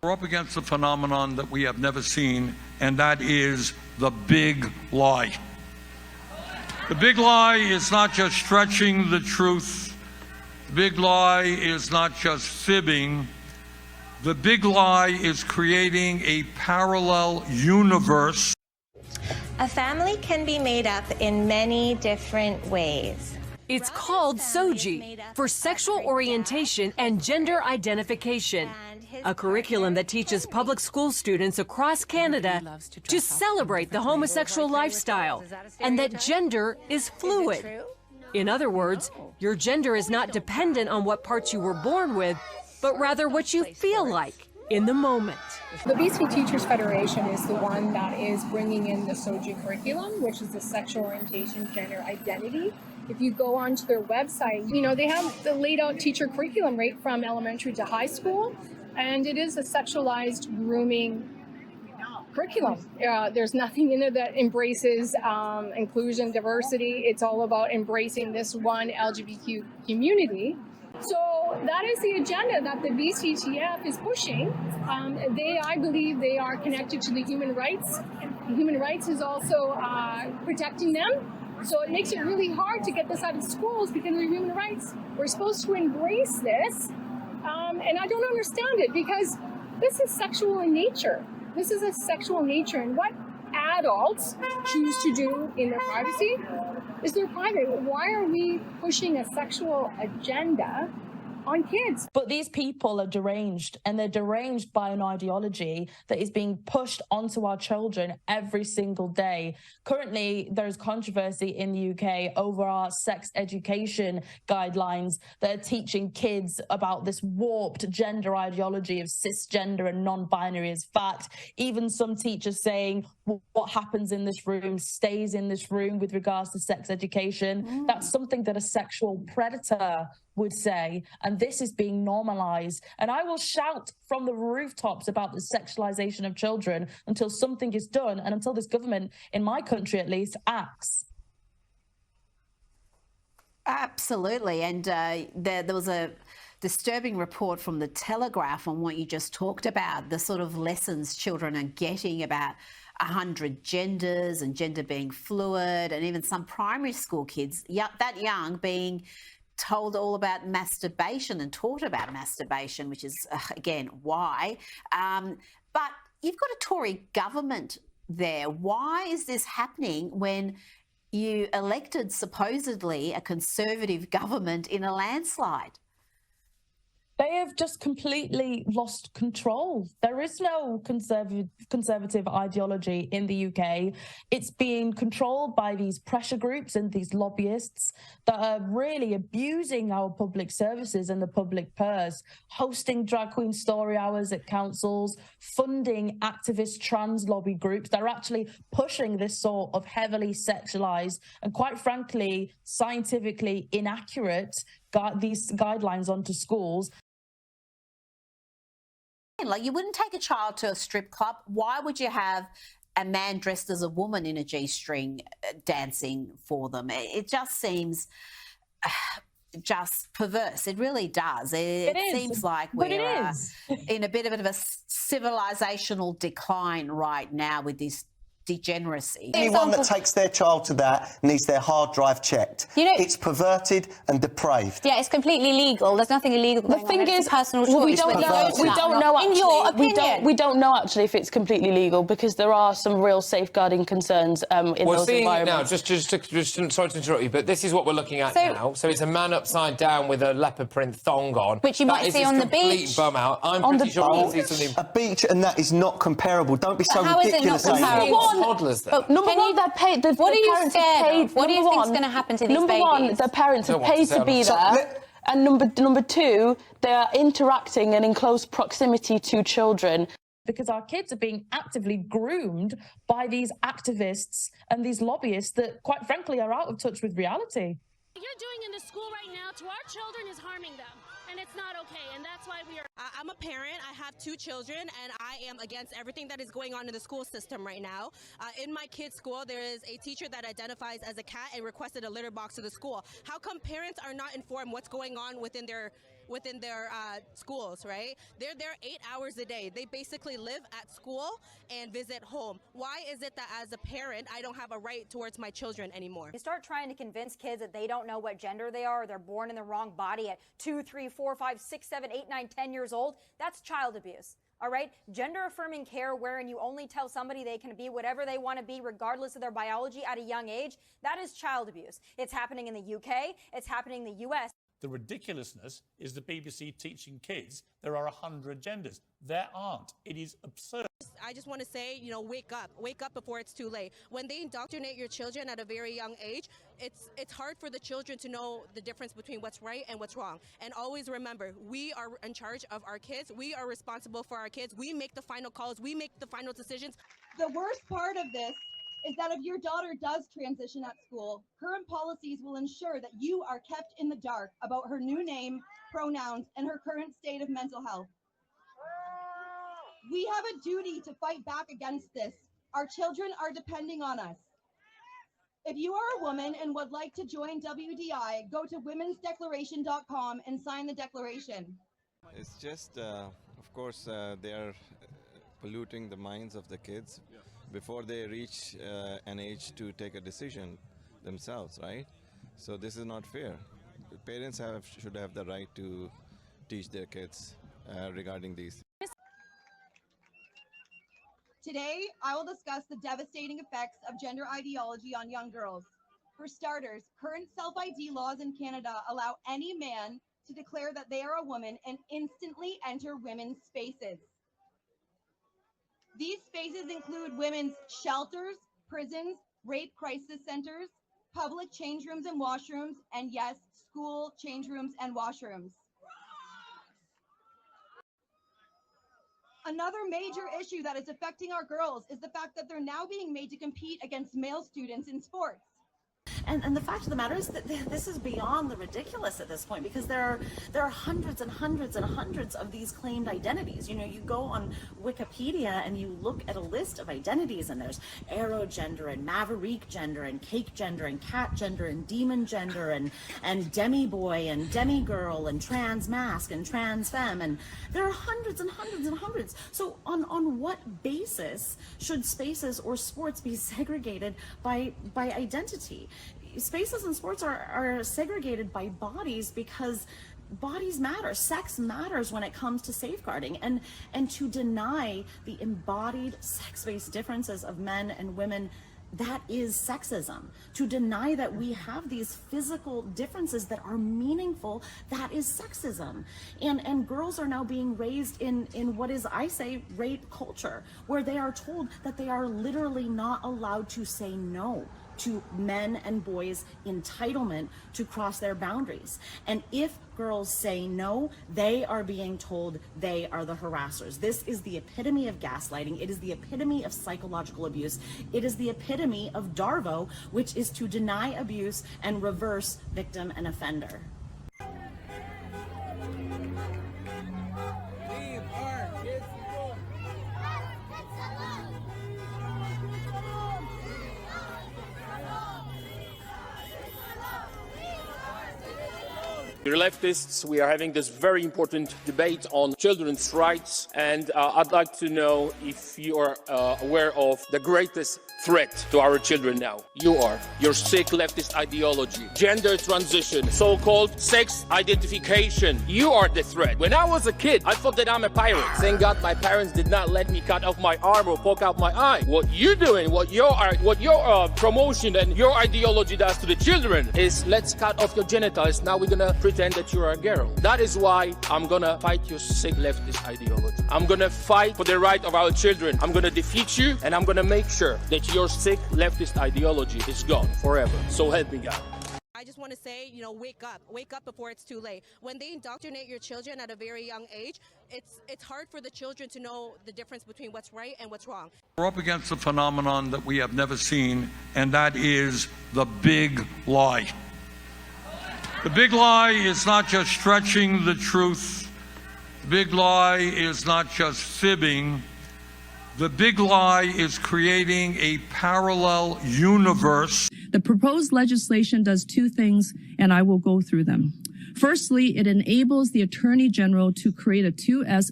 We're up against a phenomenon that we have never seen, and that is the big lie. The big lie is not just stretching the truth. The big lie is not just fibbing. The big lie is creating a parallel universe. A family can be made up in many different ways. It's called SOGI, for Sexual Orientation and Gender Identification, a curriculum that teaches public school students across Canada to celebrate the homosexual lifestyle and that gender is fluid. In other words, your gender is not dependent on what parts you were born with, but rather what you feel like in the moment. The BC Teachers Federation is the one that is bringing in the SOGI curriculum, which is the sexual orientation, gender identity. If you go onto their website, they have the laid out teacher curriculum right from elementary to high school, and it is a sexualized grooming curriculum. There's nothing in it that embraces inclusion, diversity. It's all about embracing this one LGBTQ community. So that is the agenda that the BCTF is pushing. I believe they are connected to the human rights. Human rights is also protecting them. So it makes it really hard to get this out of schools because of human rights. We're supposed to embrace this. And I don't understand it because this is sexual in nature. This is a sexual nature. And what adults choose to do in their privacy is their private. Why are we pushing a sexual agenda on kids? But these people are deranged, and they're deranged by an ideology that is being pushed onto our children every single day. Currently, there's controversy in the UK over our sex education guidelines that are teaching kids about this warped gender ideology of cisgender and non-binary as fact. Even some teachers saying what happens in this room stays in this room with regards to sex education. That's something that a sexual predator would say, and this is being normalized. And I will shout from the rooftops about the sexualization of children until something is done and until this government, in my country at least, acts. Absolutely. And there was a disturbing report from the Telegraph on what you just talked about, the sort of lessons children are getting about 100 genders and gender being fluid, and even some primary school kids that young being told all about masturbation and taught about masturbation, which is, again, why. But you've got a Tory government there. Why is this happening when you elected supposedly a Conservative government in a landslide? They have just completely lost control. There is no conservative ideology in the UK. It's being controlled by these pressure groups and these lobbyists that are really abusing our public services and the public purse, hosting drag queen story hours at councils, funding activist trans lobby groups that are actually pushing this sort of heavily sexualized and, quite frankly, scientifically inaccurate these guidelines onto schools. Like, you wouldn't take a child to a strip club. Why would you have a man dressed as a woman in a G-string dancing for them? It just seems just perverse. It really does. It seems like we're in a bit of a civilizational decline right now with this degeneracy. Anyone that takes their child to that needs their hard drive checked. It's perverted and depraved. Yeah, it's completely legal. There's nothing illegal going on. The thing is, personal choice. We don't know. Actually, in your opinion, we don't know actually if it's completely legal because there are some real safeguarding concerns in those environments. Now, sorry to interrupt you, but this is what we're looking at now. So it's a man upside down with a leopard print thong on, which you might see on the beach. Bum out. I'm pretty sure we'll see something. A beach and that is not comparable. Don't be so ridiculous. How is it not comparable? Toddlers, though. Number one, they're paid. What are you scared of? What do you think is going to happen to these babies? Number one, their parents have paid to be there. And number two, they are interacting and in close proximity to children. Because our kids are being actively groomed by these activists and these lobbyists that, quite frankly, are out of touch with reality. What you're doing in the school right now to our children is harming them. And it's not okay, and that's why we are... I'm a parent, I have 2 children, and I am against everything that is going on in the school system right now. In my kid's school, there is a teacher that identifies as a cat and requested a litter box to the school. How come parents are not informed what's going on within their within their schools, right? They're there 8 hours a day. They basically live at school and visit home. Why is it that as a parent, I don't have a right towards my children anymore? You start trying to convince kids that they don't know what gender they are, or they're born in the wrong body at 2, 3, 4, 5, 6, 7, 8, 9, 10 years old. That's child abuse. All right? Gender affirming care, wherein you only tell somebody they can be whatever they want to be, regardless of their biology at a young age, that is child abuse. It's happening in the UK. It's happening in the US. The ridiculousness is the BBC teaching kids there are 100 genders. There aren't. It is absurd. I just want to say, wake up before it's too late. When they indoctrinate your children at a very young age, it's hard for the children to know the difference between what's right and what's wrong. And always remember, we are in charge of our kids. We are responsible for our kids. We make the final calls. We make the final decisions. The worst part of this is that if your daughter does transition at school, current policies will ensure that you are kept in the dark about her new name, pronouns, and her current state of mental health. We have a duty to fight back against this. Our children are depending on us. If you are a woman and would like to join WDI, go to womensdeclaration.com and sign the declaration. It's just, of course, they are polluting the minds of the kids before they reach an age to take a decision themselves, right? So this is not fair. Parents should have the right to teach their kids regarding these. Today, I will discuss the devastating effects of gender ideology on young girls. For starters, current self-ID laws in Canada allow any man to declare that they are a woman and instantly enter women's spaces. These spaces include women's shelters, prisons, rape crisis centers, public change rooms and washrooms, and yes, school change rooms and washrooms. Another major issue that is affecting our girls is the fact that they're now being made to compete against male students in sports. And the fact of the matter is that this is beyond the ridiculous at this point, because there are hundreds and hundreds and hundreds of these claimed identities. You know, you go on Wikipedia and you look at a list of identities, and there's arrow gender and maverick gender and cake gender and cat gender and demon gender and demi boy and demi girl and trans mask and trans femme, and there are hundreds and hundreds and hundreds. So on what basis should spaces or sports be segregated by identity? Spaces and sports are segregated by bodies because bodies matter. Sex matters when it comes to safeguarding, and to deny the embodied sex-based differences of men and women, that is sexism. To deny that we have these physical differences that are meaningful, that is sexism. And girls are now being raised in what is, I say, rape culture, where they are told that they are literally not allowed to say no to men and boys' entitlement to cross their boundaries. And if girls say no, they are being told they are the harassers. This is the epitome of gaslighting. It is the epitome of psychological abuse. It is the epitome of DARVO, which is to deny abuse and reverse victim and offender. Dear leftists, we are having this very important debate on children's rights, and I'd like to know if you are aware of the greatest threat to our children now. You are. Your sick leftist ideology, gender transition, so-called sex identification. You are the threat. When I was a kid, I thought that I'm a pirate. Thank God my parents did not let me cut off my arm or poke out my eye. What you're doing, what your promotion and your ideology does to the children is, let's cut off your genitals. Now we're gonna pretend that you're a girl. That is why I'm gonna fight your sick leftist ideology. I'm gonna fight for the right of our children. I'm gonna defeat you, and I'm gonna make sure that your sick leftist ideology is gone forever. So help me God. I just want to say, wake up before it's too late. When they indoctrinate your children at a very young age, it's hard for the children to know the difference between what's right and what's wrong. We're up against a phenomenon that we have never seen, and that is the big lie. The big lie is not just stretching the truth. The big lie is not just fibbing. The big lie is creating a parallel universe. The proposed legislation does two things, and I will go through them. Firstly, it enables the Attorney General to create a 2S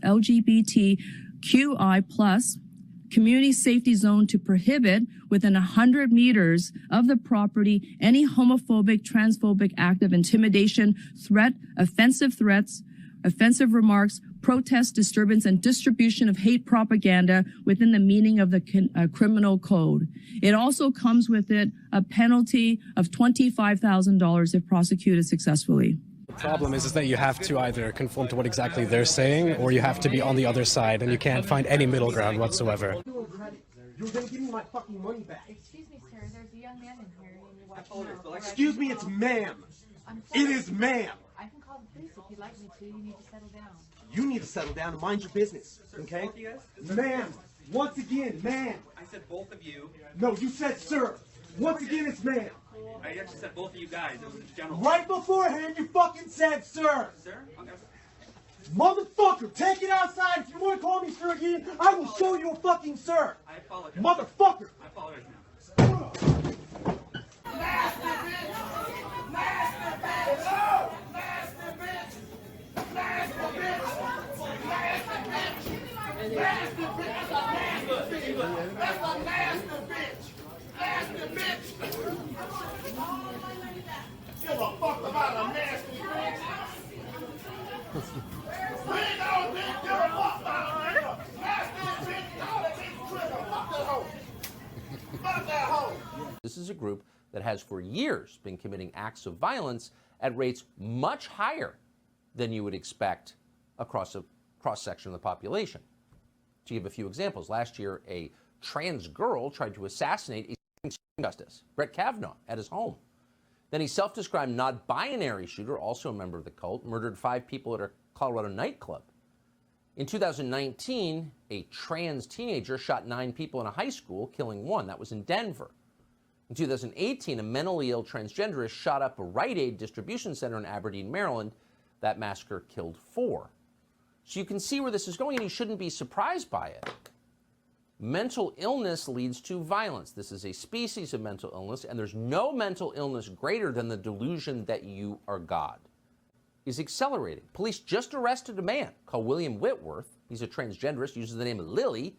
LGBTQI+ community safety zone to prohibit within 100 meters of the property any homophobic, transphobic act of intimidation, threat, offensive threats, offensive remarks, protest, disturbance, and distribution of hate propaganda within the meaning of the criminal code. It also comes with it a penalty of $25,000 if prosecuted successfully. The problem is that you have to either conform to what exactly they're saying, or you have to be on the other side, and you can't find any middle ground whatsoever. You're gonna give me my fucking money back. Excuse me, sir. There's a young man in here and you're watching out. Excuse me, it's ma'am. It is ma'am. I can call the police if you'd like me to. You need to settle down. You need to settle down and mind your business, okay? Ma'am, once again, ma'am. I said both of you. No, you said sir. Once again, it's ma'am. I actually said both of you guys. It was general. Right beforehand, you fucking said sir. Sir? Okay. Motherfucker, take it outside. If you want to call me sir again, I will show you a fucking sir. I apologize. Motherfucker. I apologize now. Give a fuck about a nasty bitch. We don't give a fuck about a nasty bitch. Y'all that big trigger. Fuck that hoe. Fuck that hoe. This is a group that has for years been committing acts of violence at rates much higher than you would expect across a cross-section of the population. To give a few examples, last year a trans girl tried to assassinate a justice, Brett Kavanaugh, at his home. Then a self-described not-binary shooter, also a member of the cult, murdered 5 people at a Colorado nightclub. In 2019, a trans teenager shot 9 people in a high school, killing 1. That was in Denver. In 2018, a mentally ill transgenderist shot up a Rite Aid distribution center in Aberdeen, Maryland. That massacre killed 4. So you can see where this is going, and you shouldn't be surprised by it. Mental illness leads to violence. This is a species of mental illness, and there's no mental illness greater than the delusion that you are God. Is accelerating. Police just arrested a man called William Whitworth. He's a transgenderist, uses the name of Lily,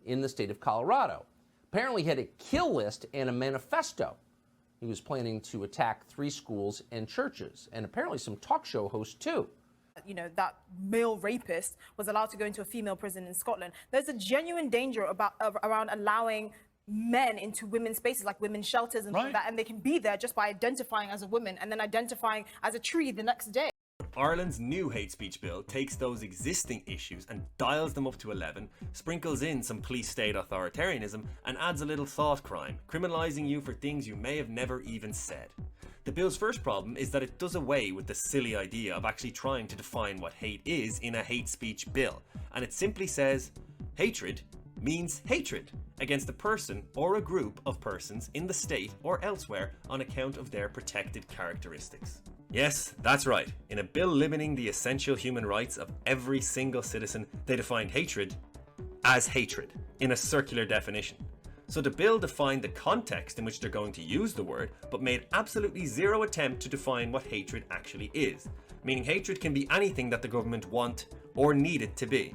in the state of Colorado. Apparently he had a kill list and a manifesto. He was planning to attack 3 schools and churches, and apparently some talk show hosts too. You know, that male rapist was allowed to go into a female prison in Scotland. There's a genuine danger around allowing men into women's spaces, like women's shelters and things like that, and they can be there just by identifying as a woman and then identifying as a tree the next day. Ireland's new hate speech bill takes those existing issues and dials them up to 11, sprinkles in some police state authoritarianism, and adds a little thought crime, criminalising you for things you may have never even said. The bill's first problem is that it does away with the silly idea of actually trying to define what hate is in a hate speech bill, and it simply says, hatred means hatred against a person or a group of persons in the state or elsewhere on account of their protected characteristics. Yes, that's right. In a bill limiting the essential human rights of every single citizen, they defined hatred as hatred in a circular definition. So the bill defined the context in which they're going to use the word, but made absolutely zero attempt to define what hatred actually is, meaning hatred can be anything that the government want or need it to be.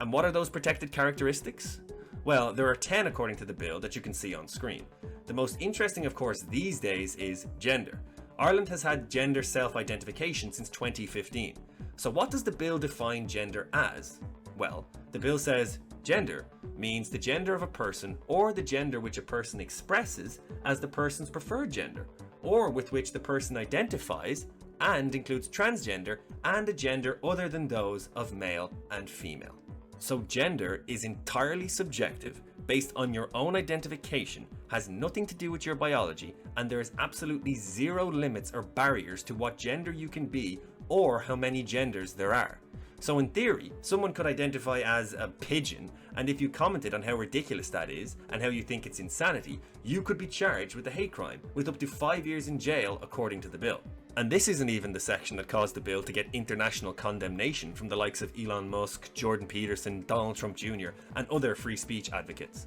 And what are those protected characteristics? Well, there are 10 according to the bill that you can see on screen. The most interesting, of course, these days is gender. Ireland has had gender self-identification since 2015. So what does the bill define gender as? Well, the bill says gender means the gender of a person or the gender which a person expresses as the person's preferred gender, or with which the person identifies, and includes transgender and a gender other than those of male and female. So gender is entirely subjective, based on your own identification, has nothing to do with your biology, and there is absolutely zero limits or barriers to what gender you can be or how many genders there are. So in theory, someone could identify as a pigeon, and if you commented on how ridiculous that is and how you think it's insanity, you could be charged with a hate crime with up to 5 years in jail according to the bill. And this isn't even the section that caused the bill to get international condemnation from the likes of Elon Musk, Jordan Peterson, Donald Trump Jr. and other free speech advocates.